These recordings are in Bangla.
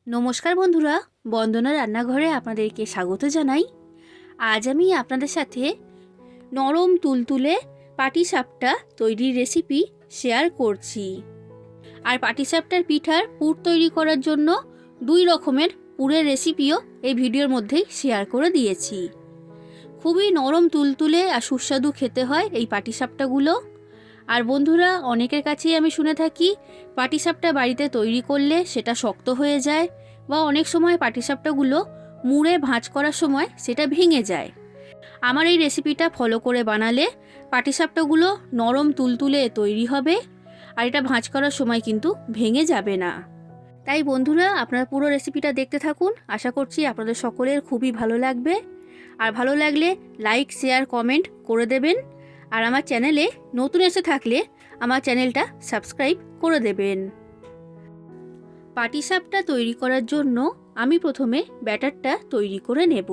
নমস্কার বন্ধুরা, বন্দনা রান্নাঘরে আপনাদেরকে স্বাগত জানাই। আজ আমি আপনাদের সাথে নরম তুলতুলে পাটিসাপটা তৈরির রেসিপি শেয়ার করছি। আর পাটিসাপটার পিঠার পুর তৈরি করার জন্য 2 রকমের পুরের রেসিপিও এই ভিডিওর মধ্যেই শেয়ার করে দিয়েছি। খুবই নরম তুলতুলে আর সুস্বাদু খেতে হয় এই পাটিসাপটাগুলো। আর বন্ধুরা, অনেকের কাছেই আমি শুনে থাকি পাটিসাপটা বাড়িতে তৈরি করলে সেটা শক্ত হয়ে যায়, বা অনেক সময় পাটিসাপটাগুলো মুড়ে ভাঁজ করার সময় সেটা ভেঙে যায়। আমার এই রেসিপিটা ফলো করে বানালে পাটিসাপটাগুলো নরম তুলতুলে তৈরি হবে, আর এটা ভাঁজ করার সময় কিন্তু ভেঙে যাবে না। তাই বন্ধুরা, আপনারা পুরো রেসিপিটা দেখতে থাকুন। আশা করছি আপনাদের সকলের খুবই ভালো লাগবে। আর ভালো লাগলে লাইক, শেয়ার, কমেন্ট করে দেবেন। আর আমার চ্যানেলে নতুন এসে থাকলে আমার চ্যানেলটা সাবস্ক্রাইব করে দেবেন। পাটিসাপটা তৈরি করার জন্য আমি প্রথমে ব্যাটারটা তৈরি করে নেব।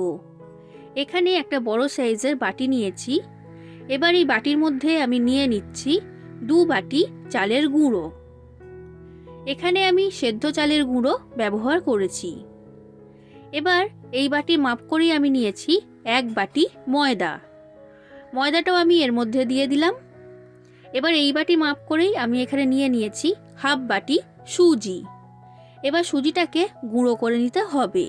এখানে একটা বড় সাইজের বাটি নিয়েছি। এবার এই বাটির মধ্যে আমি নিয়ে নিচ্ছি 2 বাটি চালের গুঁড়ো। এখানে আমি সেদ্ধ চালের গুঁড়ো ব্যবহার করেছি। এবার এই বাটি মাপ করেই আমি নিয়েছি 1 বাটি ময়দা। ময়দাটাও আমি এর মধ্যে দিয়ে দিলাম। এবার এই বাটি মাপ করেই আমি এখানে নিয়ে নিয়েছি হাফ বাটি সুজি। এবার সুজিটাকে গুঁড়ো করে নিতে হবে।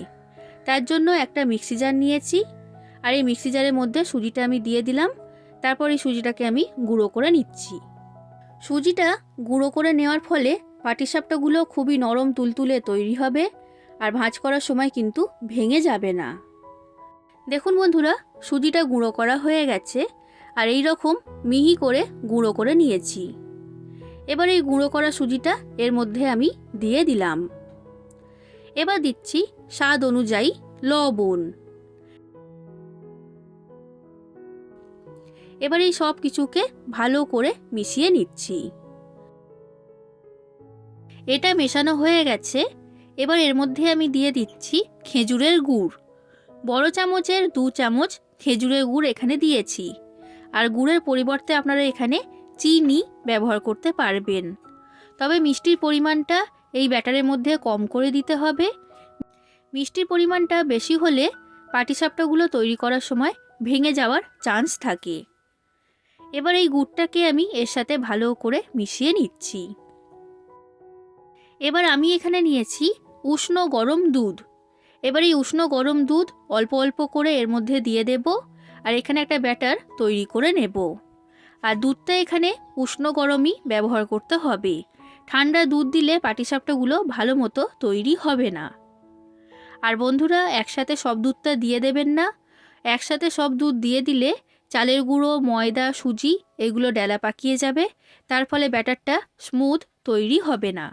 তার জন্য একটা মিক্সি জার নিয়েছি, আর এই মিক্সি জারের মধ্যে সুজিটা আমি দিয়ে দিলাম। তারপর এই সুজিটাকে আমি গুঁড়ো করে নিচ্ছি। সুজিটা গুঁড়ো করে নেওয়ার ফলে পাটিসাপটাগুলো খুবই নরম তুলতুলে তৈরি হবে, আর ভাঁজ করার সময় কিন্তু ভেঙে যাবে না। দেখুন বন্ধুরা, সুজিটা গুঁড়ো করা হয়ে গেছে, আর এই রকম মিহি করে গুঁড়ো করে নিয়েছি। এবার এই গুঁড়ো করা সুজিটা এর মধ্যে আমি দিয়ে দিলাম। এবার দিচ্ছি স্বাদ অনুযায়ী লবণ। এবার এই সব কিছুকে ভালো করে মিশিয়ে নিচ্ছি। এটা মেশানো হয়ে গেছে। এবার এর মধ্যে আমি দিয়ে দিচ্ছি খেজুরের গুড়। বড় চামচের 2 চামচ খেজুরের গুড় এখানে দিয়েছি। আর গুড়ের পরিবর্তে আপনারা এখানে চিনি ব্যবহার করতে পারবেন। তবে মিষ্টির পরিমাণটা এই ব্যাটারের মধ্যে কম করে দিতে হবে। মিষ্টির পরিমাণটা বেশি হলে পাটিসাপটাগুলো তৈরি করার সময় ভেঙে যাওয়ার চান্স থাকে। এবার এই গুড়টাকে আমি এর সাথে ভালো করে মিশিয়ে নিচ্ছি। এবার আমি এখানে নিয়েছি উষ্ণ গরম দুধ। এবার এই উষ্ণ গরম দুধ অল্প অল্প করে এর মধ্যে দিয়ে দেব, আর এখানে একটা ব্যাটার তৈরি করে নেব। আর দুধটা এখানে উষ্ণ গরমই ব্যবহার করতে হবে। ঠান্ডা দুধ দিলে পাটিসাপটাগুলো ভালো মতো তৈরি হবে না। আর বন্ধুরা, একসাথে সব দুধটা দিয়ে দেবেন না। একসাথে সব দুধ দিয়ে দিলে চালের গুঁড়ো, ময়দা, সুজি এগুলো ডেলা পাকিয়ে যাবে। তার ফলে ব্যাটারটা স্মুথ তৈরি হবে না।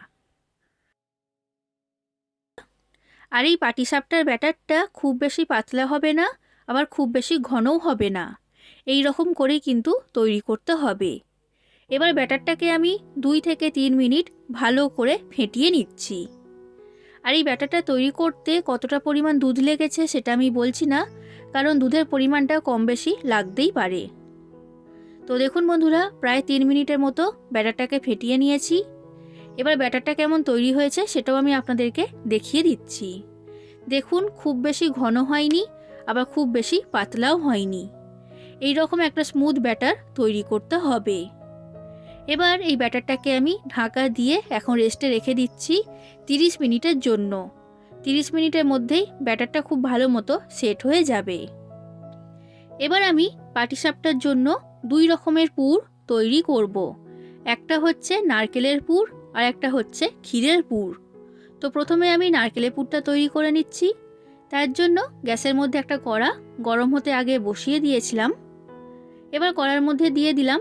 আর এই পাটিসাপটার ব্যাটারটা খুব বেশি পাতলা হবে না, আবার খুব বেশি ঘনও হবে না। এই রকম করেই কিন্তু তৈরি করতে হবে। এবার ব্যাটারটাকে আমি 2 থেকে 3 মিনিট ভালো করে ফেটিয়ে নিচ্ছি। আর এই ব্যাটারটা তৈরি করতে কতটা পরিমাণ দুধ লেগেছে সেটা আমি বলছি না, কারণ দুধের পরিমাণটা কম বেশি লাগতেই পারে। তো দেখুন বন্ধুরা, প্রায় 3 মিনিটের মতো ব্যাটারটাকে ফেটিয়ে নিয়েছি। এবার ব্যাটারটা কেমন তৈরি হয়েছে সেটাও আমি আপনাদেরকে দেখিয়ে দিচ্ছি। দেখুন, খুব বেশি ঘন হয়নি, আবার খুব বেশি পাতলাও হয়নি। এই রকম একটা স্মুথ ব্যাটার তৈরি করতে হবে। এবার এই ব্যাটারটাকে আমি ঢাকা দিয়ে এখন রেস্টে রেখে দিচ্ছি 30 মিনিটের জন্য। 30 মিনিটের মধ্যেই ব্যাটারটা খুব ভালো মতো সেট হয়ে যাবে। এবার আমি পাটিসাপটার জন্য 2 রকমের পুর তৈরি করব। একটা হচ্ছে নারকেলের পুর, আর একটা হচ্ছে ক্ষীরের পুর। তো প্রথমে আমি নারকেলের পুরটা তৈরি করে নিচ্ছি। তার জন্য গ্যাসের মধ্যে একটা কড়া গরম হতে আগে বসিয়ে দিয়েছিলাম। এবার কড়ার মধ্যে দিয়ে দিলাম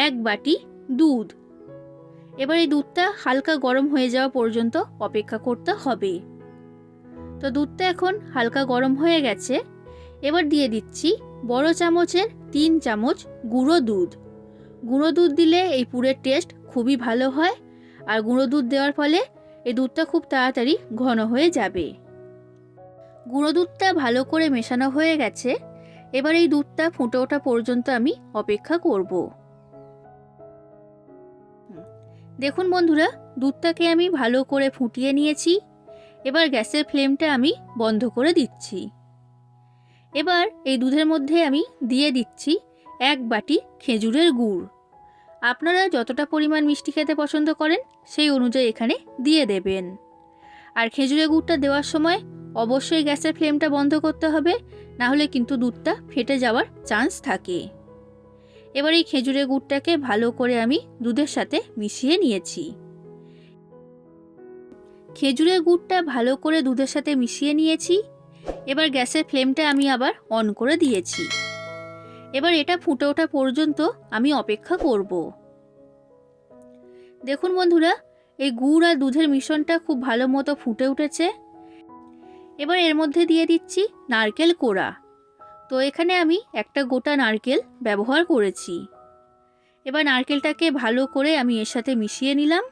1 বাটি দুধ। এবার এই দুধটা হালকা গরম হয়ে যাওয়া পর্যন্ত অপেক্ষা করতে হবে। তো দুধটা এখন হালকা গরম হয়ে গেছে। এবার দিয়ে দিচ্ছি বড় চামচের 3 চামচ গুঁড়ো দুধ। গুঁড়ো দুধ দিলে এই পুরের টেস্ট খুবই ভালো হয়, আর গুঁড়ো দুধ দেওয়ার ফলে এই দুধটা খুব তাড়াতাড়ি ঘন হয়ে যাবে। গুঁড়ো দুধটা ভালো করে মেশানো হয়ে গেছে। এবার এই দুধটা ফুটে ওঠা পর্যন্ত আমি অপেক্ষা করব। দেখুন বন্ধুরা, দুধটাকে আমি ভালো করে ফুটিয়ে নিয়েছি। এবার গ্যাসের ফ্লেমটা আমি বন্ধ করে দিচ্ছি। এবার এই দুধের মধ্যে আমি দিয়ে দিচ্ছি 1 বাটি খেজুরের গুড়। আপনারা যতটা পরিমাণ মিষ্টি খেতে পছন্দ করেন সেই অনুযায়ী এখানে দিয়ে দেবেন। আর খেজুরের গুড়টা দেওয়ার সময় অবশ্যই গ্যাসের ফ্লেমটা বন্ধ করতে হবে, না হলে কিন্তু দুধটা ফেটে যাওয়ার চান্স থাকে। এবার এই খেজুরের গুড়টাকে ভালো করে আমি দুধের সাথে মিশিয়ে নিয়েছি। খেজুরের গুড়টা ভালো করে দুধের সাথে মিশিয়ে নিয়েছি। এবার গ্যাসের ফ্লেমটা আমি আবার অন করে দিয়েছি। এবার এটা ফুটে ওঠা পর্যন্ত আমি অপেক্ষা করব। দেখুন বন্ধুরা, এই গুড় আর দুধের মিশ্রণটা খুব ভালো মতো ফুটে উঠেছে। এবার এর মধ্যে দিয়ে দিচ্ছি নারকেল কোড়া। তো এখানে আমি একটা গোটা নারকেল ব্যবহার করেছি। এবার নারকেলটাকে ভালো করে আমি এর সাথে মিশিয়ে নিলাম।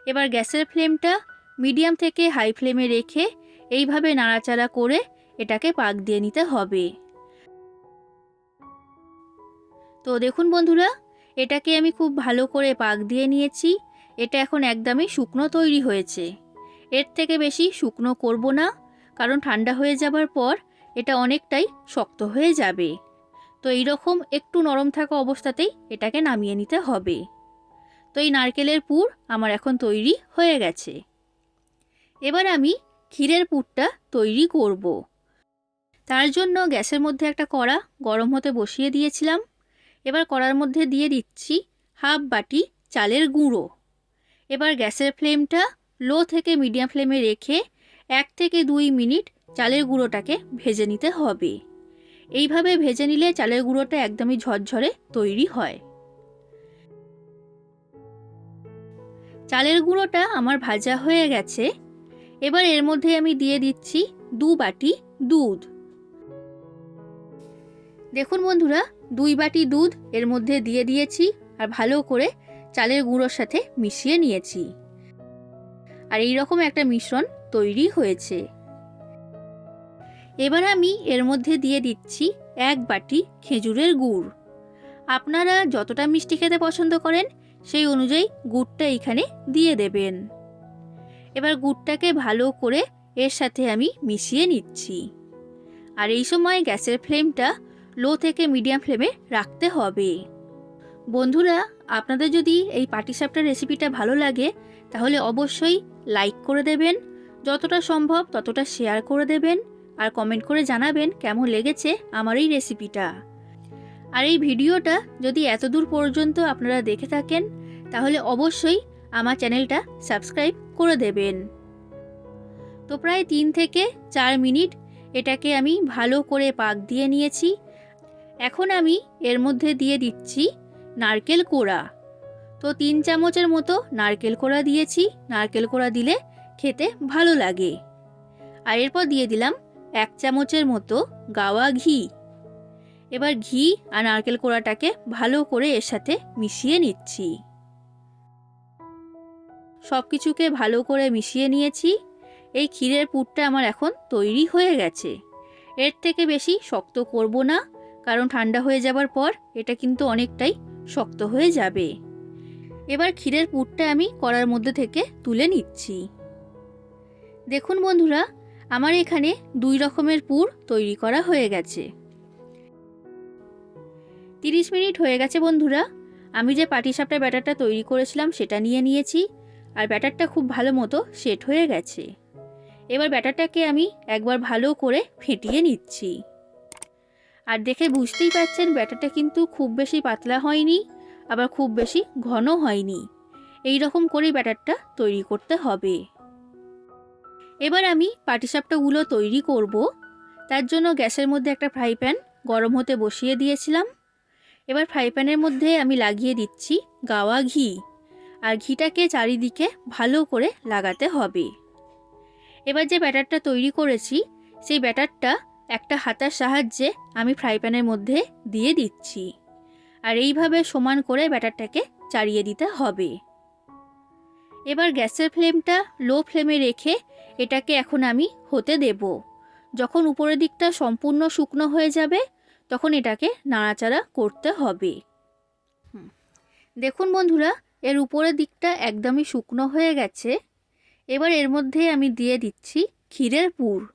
এবার গ্যাসের ফ্লেমটা মিডিয়াম থেকে হাই ফ্লেমে রেখে এইভাবে নাড়াচাড়া করে এটাকে পাক দিয়ে নিতে হবে। তো দেখুন বন্ধুরা, এটাকে আমি খুব ভালো করে পাক দিয়ে নিয়েছি। এটা এখন একদমই শুকনো তৈরি হয়েছে। এর থেকে বেশি শুকনো করব না, কারণ ঠান্ডা হয়ে যাবার পর এটা অনেকটাই শক্ত হয়ে যাবে। তো এইরকম একটু নরম থাকা অবস্থাতেই এটাকে নামিয়ে নিতে হবে। তো এই নারকেলের পুর আমার এখন তৈরি হয়ে গেছে। এবার আমি ক্ষীরের পুরটা তৈরি করব। তার জন্য গ্যাসের মধ্যে একটা কড়া গরম হতে বসিয়ে দিয়েছিলাম। এবার কড়ার মধ্যে দিয়ে দিচ্ছি 1/2 বাটি চালের গুঁড়ো। এবার গ্যাসের ফ্লেমটা লো থেকে মিডিয়াম ফ্লেমে রেখে 1 থেকে 2 মিনিট চালের গুঁড়োটাকে ভেজে নিতে হবে। এইভাবে ভেজে নিলে চালের গুঁড়োটা একদমই ঝরঝরে তৈরি হয়। চালের গুঁড়োটা আমার ভাজা হয়ে গেছে। এবার এর মধ্যে আমি দিয়ে দিচ্ছি 2 বাটি দুধ। দেখুন বন্ধুরা, 2 বাটি দুধ এর মধ্যে দিয়ে দিয়েছি আর ভালো করে চালের গুঁড়োর সাথে মিশিয়ে নিয়েছি। আর এই রকম একটা মিশ্রণ তৈরি হয়েছে। এবার আমি এর মধ্যে দিয়ে দিচ্ছি 1 বাটি খেজুরের গুড়। আপনারা যতটা মিষ্টি খেতে পছন্দ করেন সেই অনুযায়ী গুড়টা এখানে দিয়ে দেবেন। এবার গুড়টাকে ভালো করে এর সাথে আমি মিশিয়ে নিচ্ছি। আর এই সময় গ্যাসের ফ্লেমটা লো থেকে মিডিয়াম ফ্লেমে রাখতে হবে। বন্ধুরা, আপনাদের যদি এই পাটিসাপটার রেসিপিটা ভালো লাগে তাহলে অবশ্যই লাইক করে দেবেন, যতটা সম্ভব ততটা শেয়ার করে দেবেন, আর কমেন্ট করে জানাবেন কেমন লেগেছে আমার এই রেসিপিটা। আর এই ভিডিওটা যদি এতদূর পর্যন্ত আপনারা দেখে থাকেন তাহলে অবশ্যই আমার চ্যানেলটা সাবস্ক্রাইব করে দেবেন। তো প্রায় 3 থেকে 4 মিনিট এটাকে আমি ভালো করে পাক দিয়ে নিয়েছি। এখন আমি এর মধ্যে দিয়ে দিচ্ছি নারকেল কোড়া। তো 3 চামচের মতো নারকেল কোড়া দিয়েছি। নারকেল কোড়া দিলে খেতে ভালো লাগে। আর এরপর দিয়ে দিলাম 1 চামচের মতো গাওয়া ঘি। এবার ঘি আর নারকেল কোড়াটাকে ভালো করে এর সাথে মিশিয়ে নিচ্ছি। সব কিছুকে ভালো করে মিশিয়ে নিয়েছি। এই ক্ষীরের পুরটা আমার এখন তৈরি হয়ে গেছে। এর থেকে বেশি শক্ত করব না, কারণ ঠান্ডা হয়ে যাবার পর এটা কিন্তু অনেকটাই শক্ত হয়ে যাবে। এবার ক্ষীরের পুরটা আমি কড়ার মধ্যে থেকে তুলে নিচ্ছি। দেখুন বন্ধুরা, আমার এখানে 2 রকমের পুর তৈরি করা হয়ে গেছে। 30 মিনিট হয়ে গেছে বন্ধুরা। আমি যে পাটিসাপটার ব্যাটারটা তৈরি করেছিলাম সেটা নিয়ে নিয়েছি, আর ব্যাটারটা খুব ভালো মতো সেট হয়ে গেছে। এবার ব্যাটারটাকে আমি একবার ভালো করে ফেটিয়ে নিচ্ছি। আর দেখে বুঝতেই পারছেন ব্যাটারটা কিন্তু খুব বেশি পাতলা হয়নি, আবার খুব বেশি ঘন হয়নি। এই রকম করেই ব্যাটারটা তৈরি করতে হবে। এবার আমি পাটিসাপটাগুলো তৈরি করব। তার জন্য গ্যাসের মধ্যে একটা ফ্রাই প্যান গরম হতে বসিয়ে দিয়েছিলাম। এবার ফ্রাই প্যানের মধ্যে আমি লাগিয়ে দিচ্ছি গাওয়া ঘি, আর ঘিটাকে চারিদিকে ভালো করে লাগাতে হবে। এবার যে ব্যাটারটা তৈরি করেছি সেই ব্যাটারটা একটা হাতার সাহায্যে আমি ফ্রাই প্যানের মধ্যে দিয়ে দিচ্ছি, আর এইভাবে সমান করে ব্যাটারটাকে চাড়িয়ে দিতে হবে। এবার গ্যাসের ফ্লেমটা লো ফ্লেমে রেখে এটাকে এখন আমি হতে দেব। যখন উপরের দিকটা সম্পূর্ণ শুকনো হয়ে যাবে তখন এটাকে নাড়াচাড়া করতে হবে। দেখুন বন্ধুরা, এর উপরের দিকটা একদমই শুকনো হয়ে গেছে। এবার এর মধ্যে আমি দিয়ে দিচ্ছি ক্ষীরের পুর।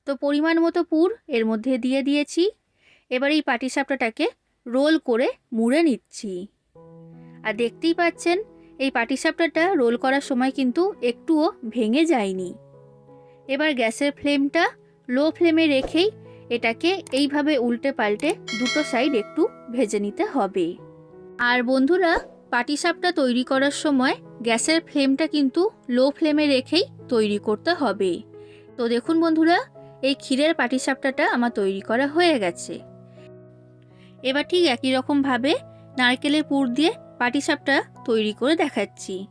তো পরিমাণ মতো পুর এর মধ্যে দিয়ে দিয়েছি। এবার এই পাটিসাপটাটাকে রোল করে মুড়ে নিচ্ছি। আর দেখতেই পাচ্ছেন এই পাটিসাপটাটা রোল করার সময় কিন্তু একটুও ভেঙে যায়নি। এবার গ্যাসের ফ্লেমটা লো ফ্লেমে রেখেই এটাকে এইভাবে উল্টে পাল্টে দুটো সাইড একটু ভেজে নিতে হবে। আর বন্ধুরা, পাটিসাপটা তৈরি করার সময় গ্যাসের ফ্লেমটা কিন্তু লো ফ্লেমে রেখেই তৈরি করতে হবে। তো দেখুন বন্ধুরা, এই ক্ষীরের পাটিসাপটাটা আমার তৈরি করা হয়ে গেছে। এবার ঠিক একই রকমভাবে নারকেলের পুর দিয়ে পাটিসাপটা তৈরি করে দেখাচ্ছি।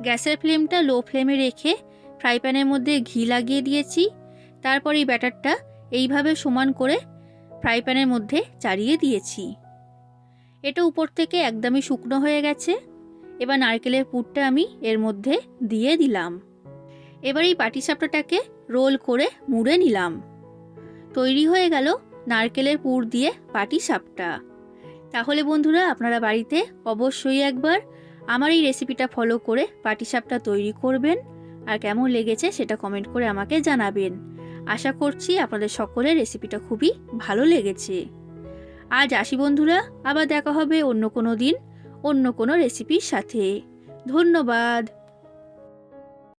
গ্যাসের ফ্লেমটা লো ফ্লেমে রেখে ফ্রাই প্যানের মধ্যে ঘি লাগিয়ে দিয়েছি। তারপর এই ব্যাটারটা এইভাবে সমান করে ফ্রাই প্যানের মধ্যে চাড়িয়ে দিয়েছি। এটা উপর থেকে একদমই শুকনো হয়ে গেছে। এবার নারকেলের পুরটা আমি এর মধ্যে দিয়ে দিলাম। এবার এই পাটিসাপটাটাকে রোল করে মুড়ে নিলাম। তৈরি হয়ে গেল নারকেলের পুর দিয়ে পাটিসাপটা। তাহলে বন্ধুরা, আপনারা বাড়িতে অবশ্যই একবার আমার এই রেসিপিটা ফলো করে পাটিসাপটা তৈরি করবেন। আর কেমন লেগেছে সেটা কমেন্ট করে আমাকে জানাবেন। আশা করছি আপনাদের সকলের রেসিপিটা খুবই ভালো লেগেছে। আজ আসি বন্ধুরা, আবার দেখা হবে অন্য কোনো দিন অন্য কোনো রেসিপির সাথে। ধন্যবাদ।